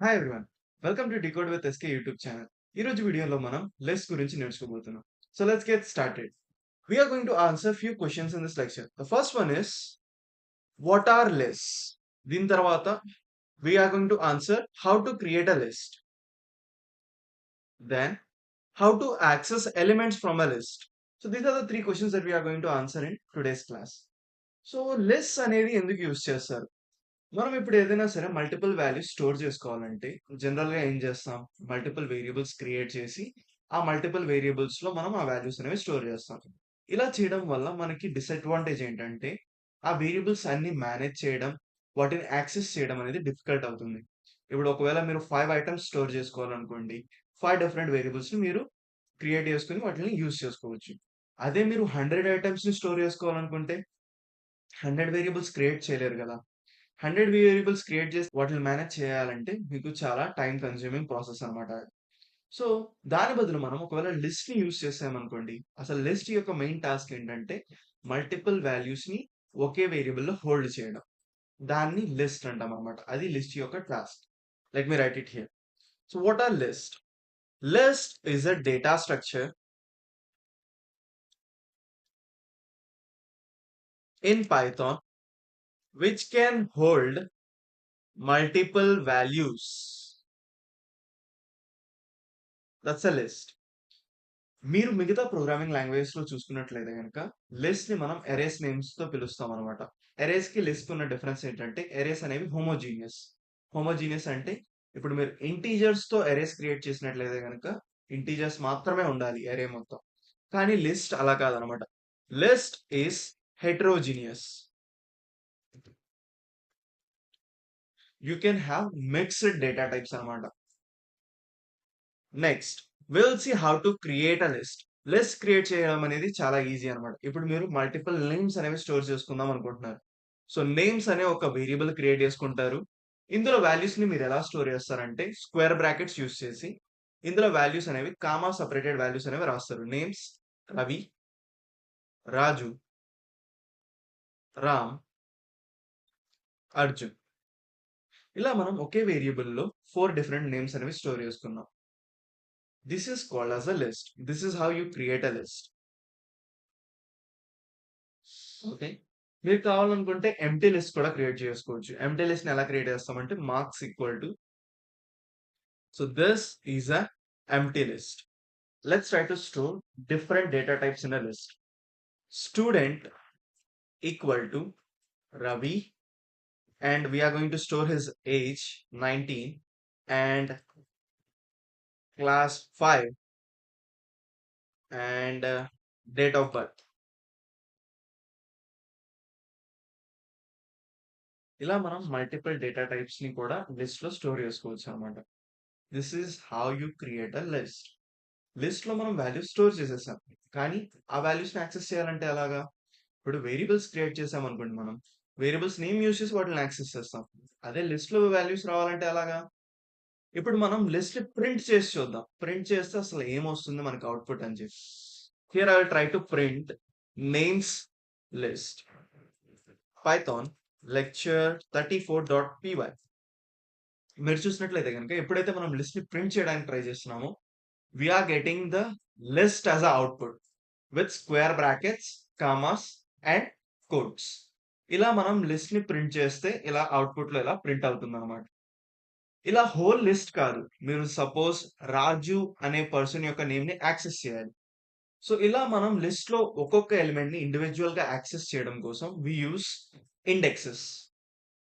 Hi everyone. Welcome to decode with SK YouTube channel. ఈ రోజు వీడియోలో మనం లెస్ గురించి నేర్చుకోబోతున్నాం. So let's get started. We are going to answer few questions in this lecture. The first one is what are lists? దీని తర్వాత we are going to answer how to create a list. Then how to access elements from a list. So these are the three questions that we are going to answer in today's class. So lists అనేది ఎందుకు use చేస్తారు? మనం ఇప్పుడు ఏదైనా సరే multiple values store చేసుకోవాలంటే జనరల్‌గా ఏం చేస్తాం? మల్టిపుల్ వేరియబుల్స్ క్రియేట్ చేసి, ఆ మల్టిపుల్ వేరియబుల్స్‌లో మనం ఆ వాల్యూస్ అనేవి స్టోర్ చేస్తాం. ఇలా చేయడం వల్ల మనకి డిసడ్వాంటేజ్ ఏంటంటే, ఆ వేరియబుల్స్ అన్నీ మేనేజ్ చేయడం, వాటిని యాక్సెస్ చేయడం అనేది డిఫికల్ట్ అవుతుంది. ఇప్పుడు ఒకవేళ మీరు 5 ఐటెమ్స్ స్టోర్ చేసుకోవాలనుకోండి, 5 డిఫరెంట్ వేరియబుల్స్‌ని మీరు క్రియేట్ చేసుకొని వాటిని యూజ్ చేసుకోవచ్చు. అదే మీరు 100 ఐటెమ్స్‌ని స్టోర్ చేసుకోవాలనుకుంటే, 100 వేరియబుల్స్ క్రియేట్ చేయలేరు కదా! 100 వేరియబుల్స్ క్రియేట్ చేసి వాటిని మేనేజ్ చేయాలంటే మీకు చాలా టైమ్ కన్స్యూమింగ్ ప్రాసెస్ అన్నమాట. సో, దాని బదులు మనం ఒకవేళ లిస్ట్‌ని యూజ్ చేసామనుకోండి. అసలు లిస్ట్ యొక్క మెయిన్ టాస్క్ ఏంటంటే మల్టిపుల్ వాల్యూస్‌ని ఒకే వేరియబుల్‌లో హోల్డ్ చేయడం. దాన్ని లిస్ట్ అంటామన్నమాట. అది లిస్ట్ యొక్క task. Let me write it here. So, what are list? List is a data structure in Python which can hold multiple values. That's a list. మీరు మిగతా programming లాంగ్వేజెస్‌లో చూసుకున్నట్లయితే గనక, లిస్ట్‌ని మనం అరేస్ నేమ్స్‌తో పిలుస్తామనమాట. అరేస్‌కి లిస్ట్‌కి ఉన్న డిఫరెన్స్ ఏంటంటే, అరేస్ అనేవి హోమోజీనియస్. హోమోజీనియస్ అంటే, ఇప్పుడు మీరు ఇంటీజర్స్‌తో అరేస్ క్రియేట్ చేసినట్లయితే గనక, ఇంటీజర్స్ మాత్రమే ఉండాలి అరే మొత్తం. కానీ లిస్ట్ అలా కాదనమాట. List is heterogeneous. You can have mixed data types అనమాట. Next will see how to create a list. List create చేయడం అనేది చాలా ఈజీ అన్నమాట. ఇప్పుడు మీరు మల్టిపుల్ నేమ్స్ అనేవి స్టోర్ చేసుకుందాం అనుకుంటున్నారు. సో నేమ్స్ అనే ఒక వేరియబుల్ క్రియేట్ చేసుకుంటారు. ఇందులో వాల్యూస్‌ని మీరు ఎలా స్టోర్ చేస్తారంటే స్క్వేర్ బ్రాకెట్స్ యూజ్ చేసి ఇందులో వాల్యూస్ అనేవి కామా సెపరేటెడ్ వాల్యూస్ అనేవి రాస్తారు. నేమ్స్ రవి, రాజు, రామ్, అర్జున్. ఇలా మనం ఒకే వేరియబుల్‌లో 4 డిఫరెంట్ నేమ్స్ అనేవి స్టోర్ చేసుకున్నాం. This is called as a list. This is how you create a list. Okay. మీరు కావాలనుకుంటే ఎంప్టీ లిస్ట్ కూడా క్రియేట్ చేసుకోవచ్చు. ఎంప్టీ లిస్ట్‌ని ఎలా క్రియేట్ చేస్తామంటే marks equal to so this is a empty list. Let's try to store different data types in a list. Student equal to Ravi and we are going to store his age 19 and class 5 and date of birth. ఇలా మనం multiple data టైప్స్‌ని కూడా లిస్ట్‌లో store చేసుకోవచ్చు అన్నమాట. This is how you create a list. లిస్ట్‌లో మనం values store చేసేసాం. కానీ ఆ వాల్యూస్‌ని యాక్సెస్ చేయాలంటే ఎలాగా? ఇప్పుడు వేరియబుల్స్ క్రియేట్ చేసామనుకోండి మనం. వేరియబుల్స్ నేమ్ యూజ్ చేసి వాటిని యాక్సెస్ చేస్తాం. అదే లిస్ట్‌లో వాల్యూస్ రావాలంటే ఎలాగా? ఇప్పుడు మనం లిస్ట్‌ని ప్రింట్ చేసి చూద్దాం. ప్రింట్ చేస్తే అసలు ఏమొస్తుంది మనకు అవుట్‌పుట్ అని చెప్పి. Here I will try to print names list. Python lecture34.py. మీరు చూసినట్లయితే గనుక ఎప్పుడైతే మనం లిస్ట్‌ని ప్రింట్ చేయడానికి ట్రై చేస్తున్నామో we are getting the list as a output with square brackets, commas and quotes. ఇలా మనం లిస్ట్ ని ప్రింట్ చేస్తే ఇలా అవుట్‌పుట్‌లో ఇలా ప్రింట్ అవుతుందన్నమాట. ఇలా హోల్ లిస్ట్ కాదు. మీరు సపోజ్ రాజు అనే పర్సన్ యొక్క నేమ్ ని యాక్సెస్ చేయాలి. సో ఇలా మనం లిస్ట్‌లో ఒక్కొక్క ఎలిమెంట్ ని ఇండివిడ్యుయల్‌గా యాక్సెస్ చేయడం కోసం we use indexes.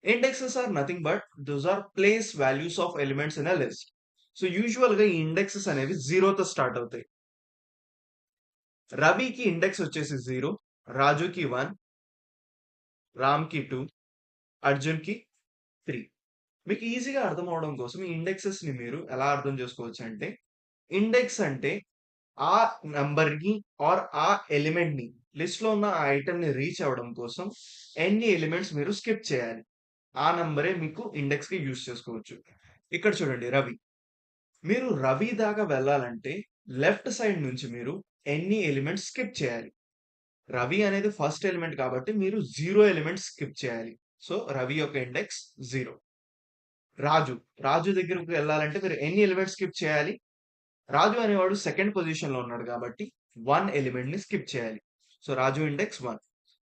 Indexes are nothing but those are place values of elements in a list. So యూజువల్‌గా ఈ ఇండెక్సెస్ అనేవి 0తో స్టార్ట్ అవుతాయి. రవికి ఇండెక్స్ వచ్చేసి 0, రాజుకి 1, రామ్‌కి 2, అర్జున్‌కి 3. మీకు ఈజీగా అర్థం అవ్వడం కోసం ఈ ఇండెక్సెస్‌ని మీరు ఎలా అర్థం చేసుకోవచ్చంటే, ఇండెక్స్ అంటే ఆ నంబర్‌ని ఆర్ ఆ ఎలిమెంట్‌ని లిస్ట్‌లో ఉన్న ఆ ఐటెమ్‌ని రీచ్ అవ్వడం కోసం ఎన్ని ఎలిమెంట్స్ మీరు స్కిప్ చేయాలి. ఆ నంబరే మీకు ఇండెక్స్‌గా యూజ్ చేసుకోవచ్చు. ఇక్కడ చూడండి రవి. మీరు రవి దాకా వెళ్ళాలంటే లెఫ్ట్ సైడ్ నుంచి మీరు ఎన్ని ఎలిమెంట్స్ స్కిప్ చేయాలి. రవి అనేది ఫస్ట్ ఎలిమెంట్ కాబట్టి మీరు 0 ఎలిమెంట్స్ స్కిప్ చేయాలి. సో, రవి యొక్క ఇండెక్స్ 0. రాజు. రాజు దగ్గరకు వెళ్ళాలంటే మీరు ఎన్ని ఎలిమెంట్స్ స్కిప్ చేయాలి? రాజు అనేవాడు సెకండ్ పొజిషన్‌లో ఉన్నాడు కాబట్టి 1 ఎలిమెంట్‌ని స్కిప్ చేయాలి. సో, రాజు ఇండెక్స్ 1.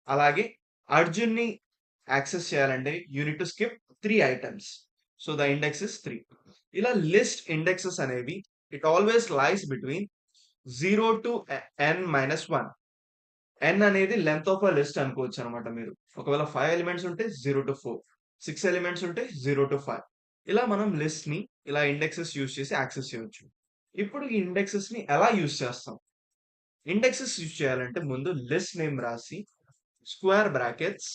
అలాగే అర్జున్‌ని యాక్సెస్ చేయాలంటే you need to skip 3 items. So, the index is 3. ఇలా లిస్ట్ ఇండెక్సెస్ అనేవి it always lies between 0 to n-1. n అనేది లెంగ్త్ ఆఫ్ ఎ లిస్ట్ అనుకోవచ్చనమాట మీరు. ఒకవేళ 5 ఎలిమెంట్స్ ఉంటే 0-4, 6 ఎలిమెంట్స్ ఉంటే 0-5. ఇలా మనం లిస్ట్‌ని ఇలా ఇండెక్సెస్ యూజ్ చేసి యాక్సెస్ చేయొచ్చు. ఇప్పుడు ఈ ఇండెక్సెస్‌ని ఎలా యూజ్ చేస్తాం? ఇండెక్సెస్ యూజ్ చేయాలంటే ముందు లిస్ట్ నేమ్ రాసి స్క్వేర్ బ్రాకెట్స్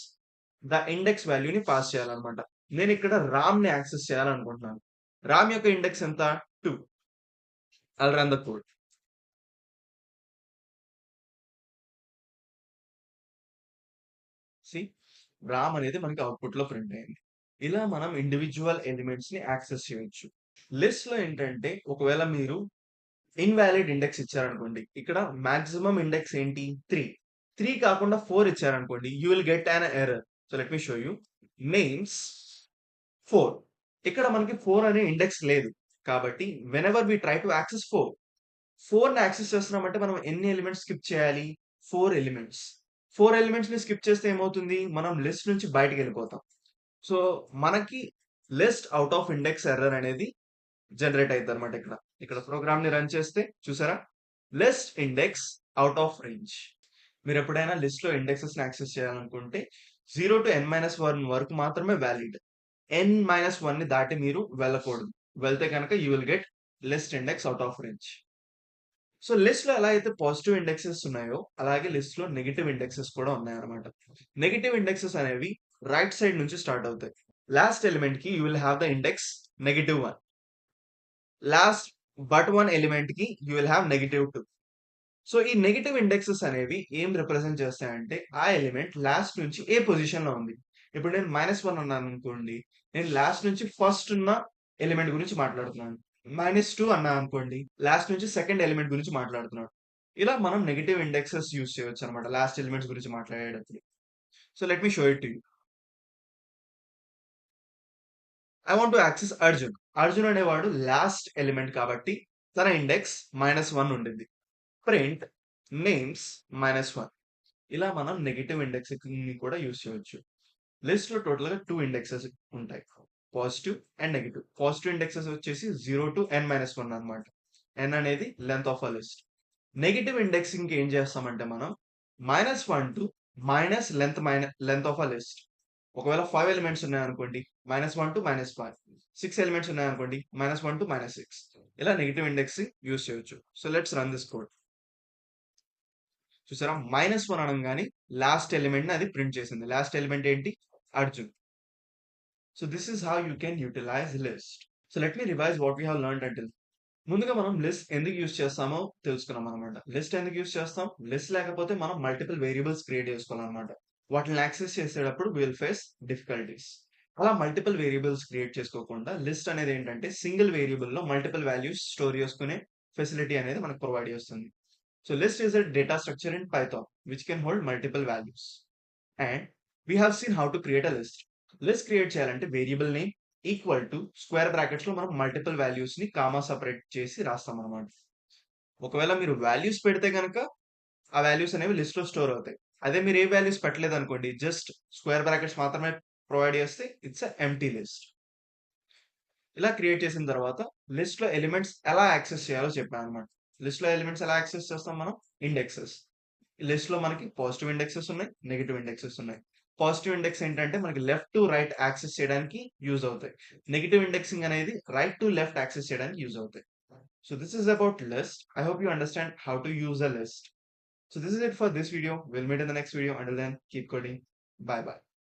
ద ఇండెక్స్ వాల్యూని పాస్ చేయాలన్నమాట. నేనిక్కడ రామ్‌ని యాక్సెస్ చేయాలనుకుంటున్నాను. రామ్ యొక్క ఇండెక్స్ ఎంత? 2. I'll run the code. See Ram అనేది మనకి అవుట్‌పుట్‌లో ప్రింట్ అయింది. ఇలా మనం ఇండివిడ్యువల్ ఎలిమెంట్స్‌ని యాక్సెస్ చేయొచ్చు. లిస్ట్‌లో ఏంటంటే ఒకవేళ మీరు ఇన్‌వాలిడ్ ఇండెక్స్ ఇచ్చారనుకోండి. ఇక్కడ మాక్సిమం ఇండెక్స్ ఏంటి? 3. 3 కాకుండా 4 ఇచ్చారనుకోండి. You will get an error. So, let me show you. Names 4. ఇక్కడ మనకి 4 అనే ఇండెక్స్ లేదు. కాబట్టి whenever we try to access 4. 4ని యాక్సెస్ చేస్తున్నామంటే మనం ఎన్ని ఎలిమెంట్స్ స్కిప్ చేయాలి? 4 ఎలిమెంట్స్. 4 ఎలిమెంట్స్‌ని స్కిప్ చేస్తే ఏమవుతుంది? మనం లిస్ట్ నుంచి బయటికెళ్ళిపోతాం. సో, మనకి list out of index error అనేది జనరేట్ అయిద్దనమాట ఇక్కడ. ఇక్కడ ప్రోగ్రామ్‌ని రన్ చేస్తే చూసారా? List index out of range. మీరెప్పుడైనా లిస్ట్‌లో ఇండెక్సెస్‌ని యాక్సెస్ చేయాలనుకుంటే 0-n-1 వరకు మాత్రమే వాలిడ్. n-1ని దాటి మీరు వెళ్ళకూడదు. వెళ్తే గనక you will get list index out of range. So, లిస్ట్‌లో ఎలా అయితే పాజిటివ్ ఇండెక్సెస్ ఉన్నాయో, అలాగే లిస్ట్‌లో నెగెటివ్ ఇండెక్సెస్ కూడా ఉన్నాయన్నమాట. నెగెటివ్ ఇండెక్సెస్ అనేవి రైట్ సైడ్ నుంచి స్టార్ట్ అవుతాయి. లాస్ట్ ఎలిమెంట్‌కి you will have the index -1. Last but 1 ఎలిమెంట్‌కి యూ విల్ హావ్ -2. సో, ఈ నెగెటివ్ ఇండెక్సెస్ అనేవి ఏం రిప్రజెంట్ చేస్తాయంటే, ఆ ఎలిమెంట్ లాస్ట్ నుంచి ఏ పొజిషన్‌లో ఉంది. ఇప్పుడు నేను -1 అన్నాననుకోండి, నేను లాస్ట్ నుంచి ఫస్ట్ ఉన్న ఎలిమెంట్ గురించి మాట్లాడుతున్నాను. -2 అన్నాననుకోండి, లాస్ట్ నుంచి సెకండ్ ఎలిమెంట్ గురించి మాట్లాడుతున్నాను. ఇలా మనం నెగెటివ్ ఇండెక్సెస్ యూజ్ చేయొచ్చనమాట లాస్ట్ ఎలిమెంట్స్ గురించి మాట్లాడేటప్పుడు. So, let me show it to you. I want to access Arjun. Arjun అనేవాడు లాస్ట్ ఎలిమెంట్ కాబట్టి తన ఇండెక్స్ -1 ఉండిద్ది. Print names -1. ఇలా మనం నెగెటివ్ ఇండెక్సింగ్‌ని కూడా యూజ్ చేయొచ్చు. లిస్ట్‌లో టోటల్‌గా 2 ఇండెక్సెస్ ఉంటాయి. Positive and negative. Positive indexes వచ్చేసి 0-n-1 అన్నమాట. n అనేది length of a list. Negative ఇండెక్సింగ్‌కి ఏం చేస్తామంటే మనం -1 to length of a list. ఒకవేళ 5 ఎలిమెంట్స్ ఉన్నాయనుకోండి -1 టు -5. 6 ఎలిమెంట్స్ ఉన్నాయనుకోండి -1 టు -6. ఇలా నెగెటివ్ ఇండెక్సింగ్ యూజ్ చేయొచ్చు. So, let's run this code. చూసారా? -1 అనంగానే లాస్ట్ ఎలిమెంట్‌ని అది ప్రింట్ చేసింది. లాస్ట్ ఎలిమెంట్ ఏంటి? Arjun. So, this is how you can utilize list. So, let me revise what we have learned until. ముందుగా మనం లిస్ట్ ఎందుకు యూజ్ చేస్తామో తెలుసుకున్నామనమాట. లిస్ట్ ఎందుకు యూజ్ చేస్తాం? లిస్ట్ లేకపోతే మనం మల్టిపుల్ వేరియబుల్స్ క్రియేట్ చేసుకోవాలనమాట. వాటిని యాక్సెస్ చేసేటప్పుడు వి విల్ ఫేస్ డిఫికల్టీస్. అలా మల్టిపుల్ వేరియబుల్స్ క్రియేట్ చేసుకోకుండా లిస్ట్ అనేది ఏంటంటే సింగిల్ వేరియబుల్‌లో మల్టిపుల్ వాల్యూస్ స్టోర్ చేసుకునే ఫెసిలిటీ అనేది మనకు ప్రొవైడ్ చేస్తుంది. So list is a data structure in Python which can hold multiple values. And we have seen how to create a list. List create చేయాలంటే variable name equal to square brackets లో మనం multiple values ని comma separate చేసి రాస్తాం అనమాట. ఒకవేళ మీరు values పెడితే గనక ఆ వాల్యూస్ అనేవి లిస్ట్ లో స్టోర్ అవుతాయి. అదే మీరు ఏ వాల్యూస్ పెట్టలేదు అనుకోండి, జస్ట్ స్క్వేర్ బ్రాకెట్స్ మాత్రమే ప్రొవైడ్ చేస్తే ఇట్స్ ఎంప్టీ లిస్ట్. ఇలా క్రియేట్ చేసిన తర్వాత లిస్ట్ లో ఎలిమెంట్స్ ఎలా యాక్సెస్ చేయాలో చెప్పాను అనమాట. లిస్ట్ లో ఎలిమెంట్స్ ఎలా యాక్సెస్ చేస్తాం మనం? ఇండెక్సెస్. లిస్ట్ లో మనకి పాజిటివ్ ఇండెక్సెస్ ఉన్నాయి, నెగెటివ్ ఇండెక్సెస్ ఉన్నాయి. పాజిటివ్ ఇండెక్స్ ఏంటంటే మనకి లెఫ్ట్ టు రైట్ యాక్సెస్ చేయడానికి యూజ్ అవుతాయి. నెగెటివ్ ఇండెక్సింగ్ అనేది రైట్ టు లెఫ్ట్ యాక్సెస్ చేయడానికి యూజ్ అవుతాయి. So this is about list. I hope you understand how to use a list. So this is it for this video. We'll meet in the next video. Until then, keep coding. Bye bye.